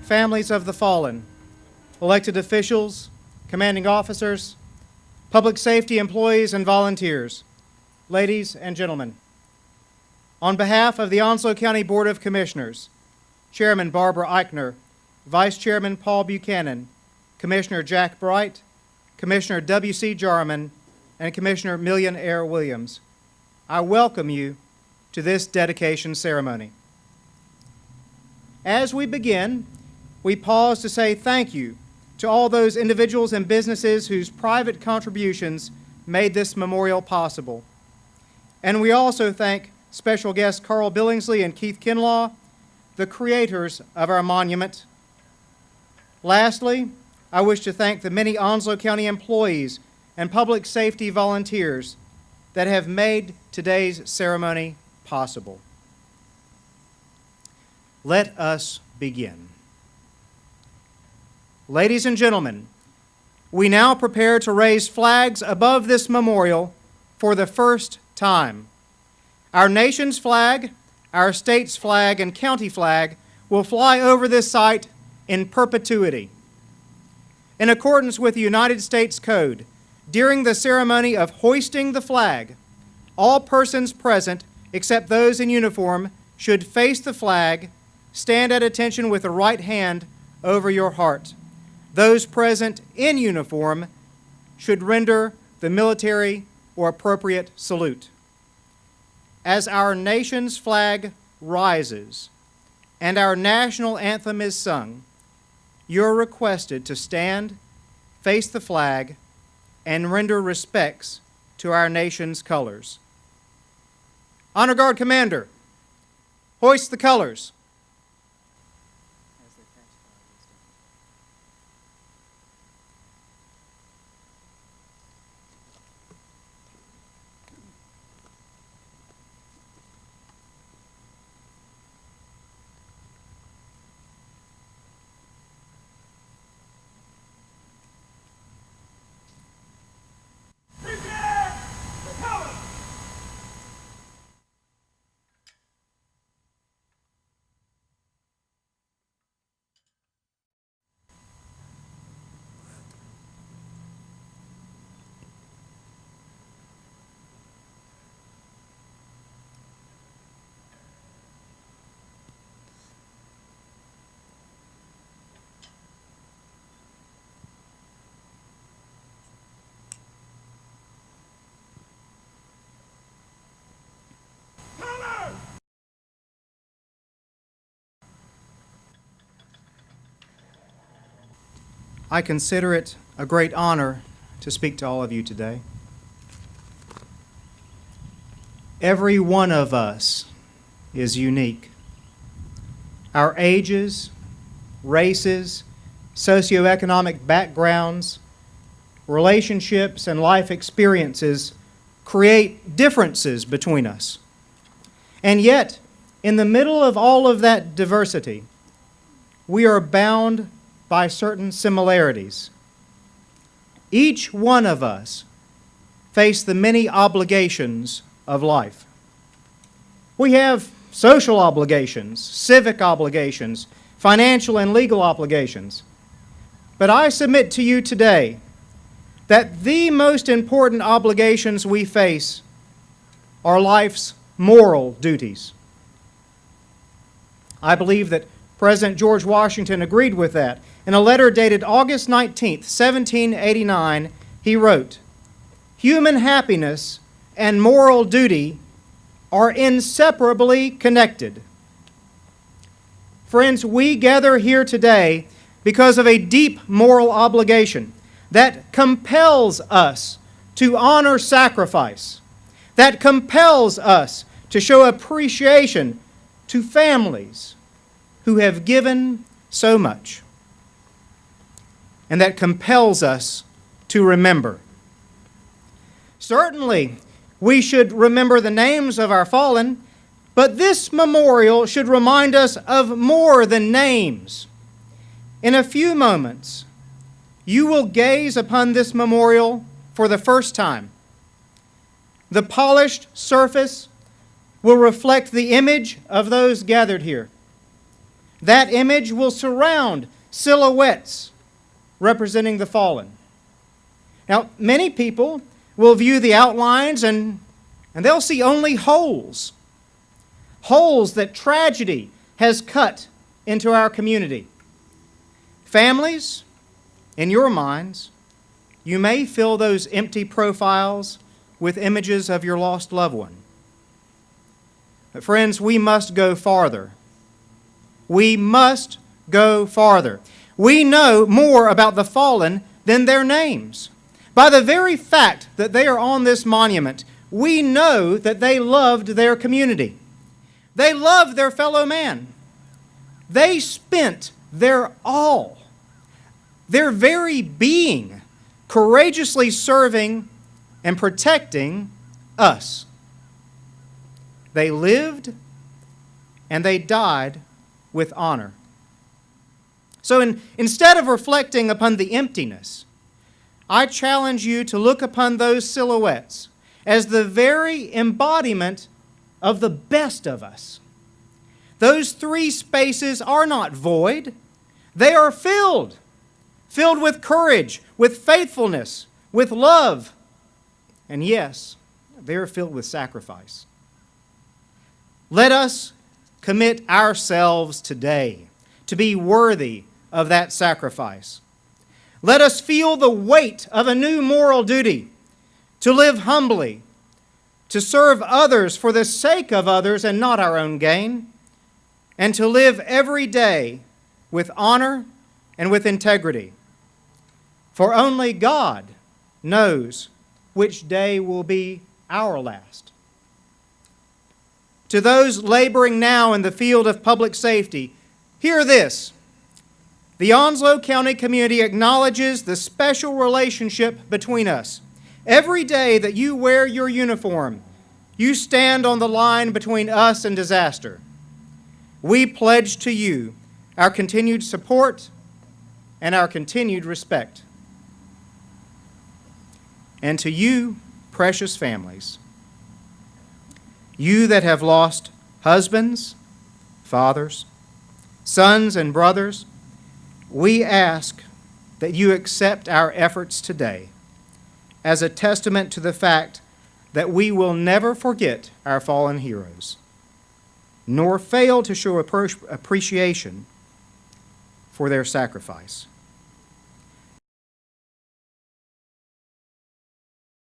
families of the fallen, elected officials, commanding officers, public safety employees and volunteers, ladies and gentlemen. On behalf of the Onslow County Board of Commissioners, Chairman Barbara Eichner, Vice Chairman Paul Buchanan, Commissioner Jack Bright, Commissioner W.C. Jarman, and Commissioner Million Air Williams, I welcome you to this dedication ceremony. As we begin, we pause to say thank you to all those individuals and businesses whose private contributions made this memorial possible. And we also thank special guests Carl Billingsley and Keith Kinlaw, the creators of our monument. Lastly, I wish to thank the many Onslow County employees and public safety volunteers that have made today's ceremony possible. Let us begin. Ladies and gentlemen, we now prepare to raise flags above this memorial for the first time. Our nation's flag, our state's flag, and county flag will fly over this site in perpetuity. In accordance with the United States Code, during the ceremony of hoisting the flag, all persons present, except those in uniform, should face the flag, stand at attention with the right hand over your heart. Those present in uniform should render the military or appropriate salute. As our nation's flag rises and our national anthem is sung, you're requested to stand, face the flag, and render respects to our nation's colors. Honor Guard Commander, hoist the colors. I consider it a great honor to speak to all of you today. Every one of us is unique. Our ages, races, socioeconomic backgrounds, relationships, and life experiences create differences between us. And yet, in the middle of all of that diversity, we are bound by certain similarities. Each one of us face the many obligations of life. We have social obligations, civic obligations, financial and legal obligations. But I submit to you today that the most important obligations we face are life's moral duties. I believe that President George Washington agreed with that. In a letter dated August 19, 1789, he wrote, "Human happiness and moral duty are inseparably connected." Friends, we gather here today because of a deep moral obligation that compels us to honor sacrifice, that compels us to show appreciation to families who have given so much, and that compels us to remember. Certainly, we should remember the names of our fallen, but this memorial should remind us of more than names. In a few moments, you will gaze upon this memorial for the first time. The polished surface will reflect the image of those gathered here. That image will surround silhouettes representing the fallen. Now, many people will view the outlines and they'll see only holes. Holes that tragedy has cut into our community. Families, in your minds, you may fill those empty profiles with images of your lost loved one. But friends, we must go farther. We must go farther. We know more about the fallen than their names. By the very fact that they are on this monument, we know that they loved their community. They loved their fellow man. They spent their all, their very being, courageously serving and protecting us. They lived and they died with honor. So instead of reflecting upon the emptiness, I challenge you to look upon those silhouettes as the very embodiment of the best of us. Those three spaces are not void. They are filled with courage, with faithfulness, with love. And yes, they are filled with sacrifice. Let us commit ourselves today to be worthy of that sacrifice. Let us feel the weight of a new moral duty to live humbly, to serve others for the sake of others and not our own gain, and to live every day with honor and with integrity. For only God knows which day will be our last. To those laboring now in the field of public safety, hear this. The Onslow County community acknowledges the special relationship between us. Every day that you wear your uniform, you stand on the line between us and disaster. We pledge to you our continued support and our continued respect. And to you, precious families, you that have lost husbands, fathers, sons, and brothers, we ask that you accept our efforts today as a testament to the fact that we will never forget our fallen heroes, nor fail to show appreciation for their sacrifice.